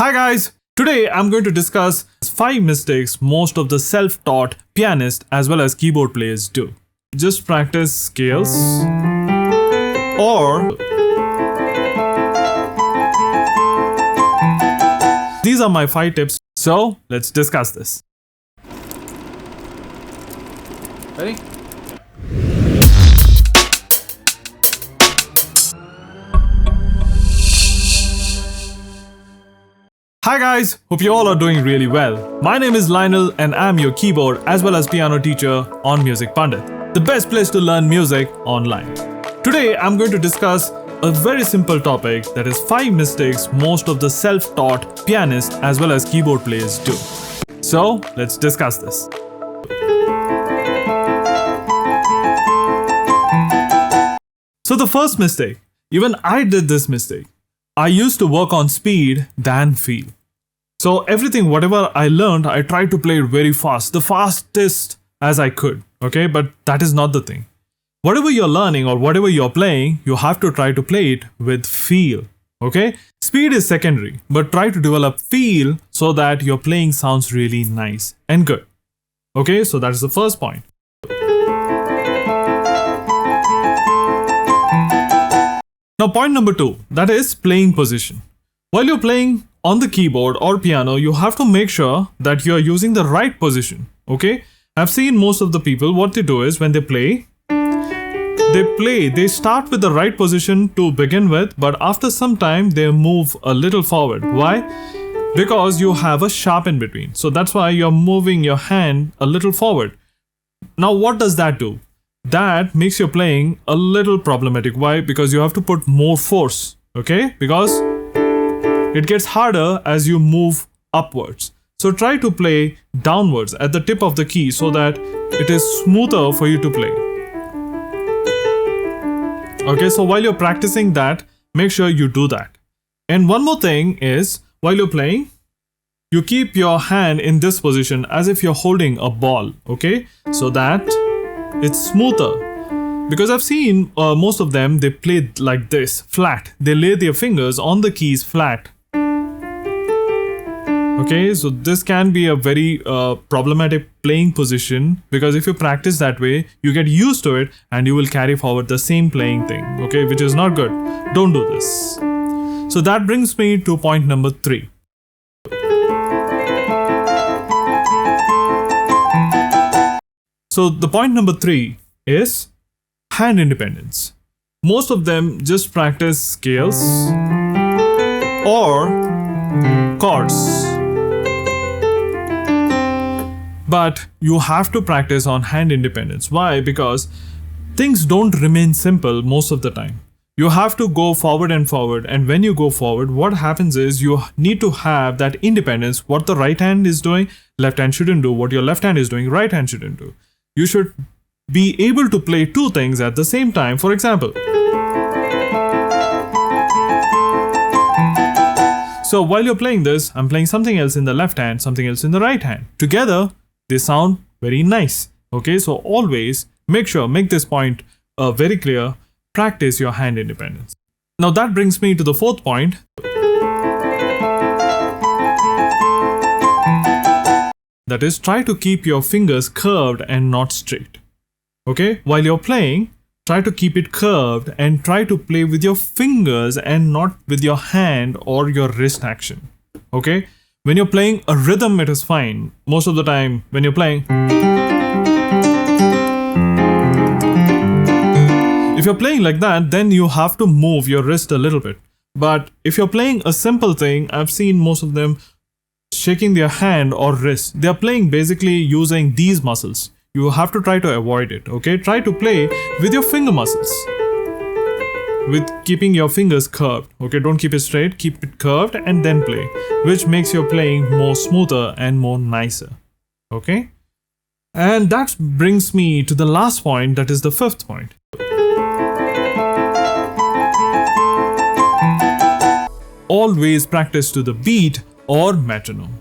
Hi guys! Today I'm going to discuss 5 mistakes most of the self-taught pianists as well as keyboard players do. Just practice scales or these are my 5 tips. So let's discuss this. Ready? Hi guys, hope you all are doing really well. My name is Lionel and I'm your keyboard as well as piano teacher on Music Pandit, the best place to learn music online. Today I'm going to discuss a very simple topic, that is 5 mistakes most of the self-taught pianists as well as keyboard players do. So let's discuss this. So the first mistake, even I did this mistake. I used to work on speed than feel. So everything, whatever I learned, I tried to play it very fast, the fastest as I could, okay? But that is not the thing. Whatever you're learning or whatever you're playing, you have to try to play it with feel, okay? Speed is secondary, but try to develop feel so that your playing sounds really nice and good, okay? So that is the first point. Now point number 2, that is playing position. While you're playing on the keyboard or piano, you have to make sure that you're using the right position, okay? I've seen most of the people, what they do is when they start with the right position to begin with, but after some time they move a little forward. Why? Because you have a sharp in between. So that's why you're moving your hand a little forward. Now what does that do? That makes your playing a little problematic. Why? Because you have to put more force, okay? Because it gets harder as you move upwards. So try to play downwards at the tip of the key so that it is smoother for you to play. Okay, so while you're practicing that, make sure you do that. And one more thing is, while you're playing, you keep your hand in this position as if you're holding a ball, okay? So that it's smoother. Because I've seen most of them, they play like this, flat. They lay their fingers on the keys flat. Okay, so this can be a very problematic playing position, because if you practice that way, you get used to it and you will carry forward the same playing thing, okay, which is not good. Don't do this. So that brings me to point number 3. So the point number 3 is hand independence. Most of them just practice scales or chords. But you have to practice on hand independence. Why? Because things don't remain simple most of the time. You have to go forward, and when you go forward, what happens is you need to have that independence. What the right hand is doing, left hand shouldn't do. What your left hand is doing, right hand shouldn't do. You should be able to play 2 things at the same time. For example, so while you're playing this, I'm playing something else in the left hand, something else in the right hand. Together, they sound very nice. Okay, so always make this point very clear. Practice your hand independence. Now that brings me to the 4th point. That is, try to keep your fingers curved and not straight. Okay, while you're playing, try to keep it curved and try to play with your fingers and not with your hand or your wrist action. Okay, when you're playing a rhythm, it is fine. Most of the time, when you're playing, if you're playing like that, then you have to move your wrist a little bit. But if you're playing a simple thing, I've seen most of them shaking their hand or wrist. They are playing basically using these muscles. You have to try to avoid it, okay? Try to play with your finger muscles, with keeping your fingers curved, okay? Don't keep it straight, keep it curved and then play, which makes your playing more smoother and more nicer, okay? And that brings me to the last point, that is the 5th point. Always practice to the beat or metronome.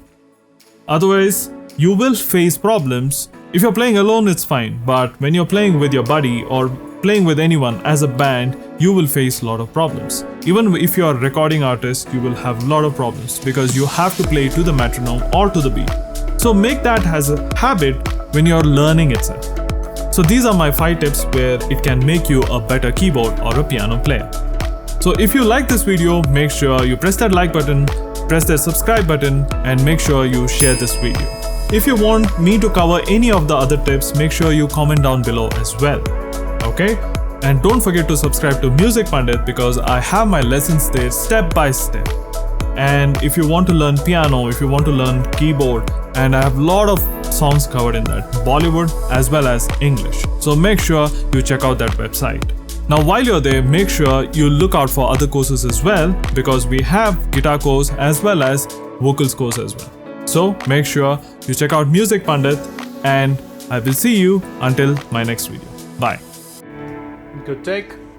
Otherwise, you will face problems. If you're playing alone, it's fine. But when you're playing with your buddy or playing with anyone as a band, you will face a lot of problems. Even if you are a recording artist, you will have a lot of problems because you have to play to the metronome or to the beat. So make that as a habit when you're learning itself. So these are my 5 tips where it can make you a better keyboard or a piano player. So if you like this video, make sure you press that like button, press that subscribe button, and make sure you share this video. If you want me to cover any of the other tips, make sure you comment down below as well. Okay? And don't forget to subscribe to Music Pandit because I have my lessons there step by step. And if you want to learn piano, if you want to learn keyboard, and I have a lot of songs covered in that, Bollywood as well as English. So make sure you check out that website. Now while you're there, make sure you look out for other courses as well because we have guitar course as well as vocals course as well. So make sure you check out Music Pandit and I will see you until my next video. Bye. Good take.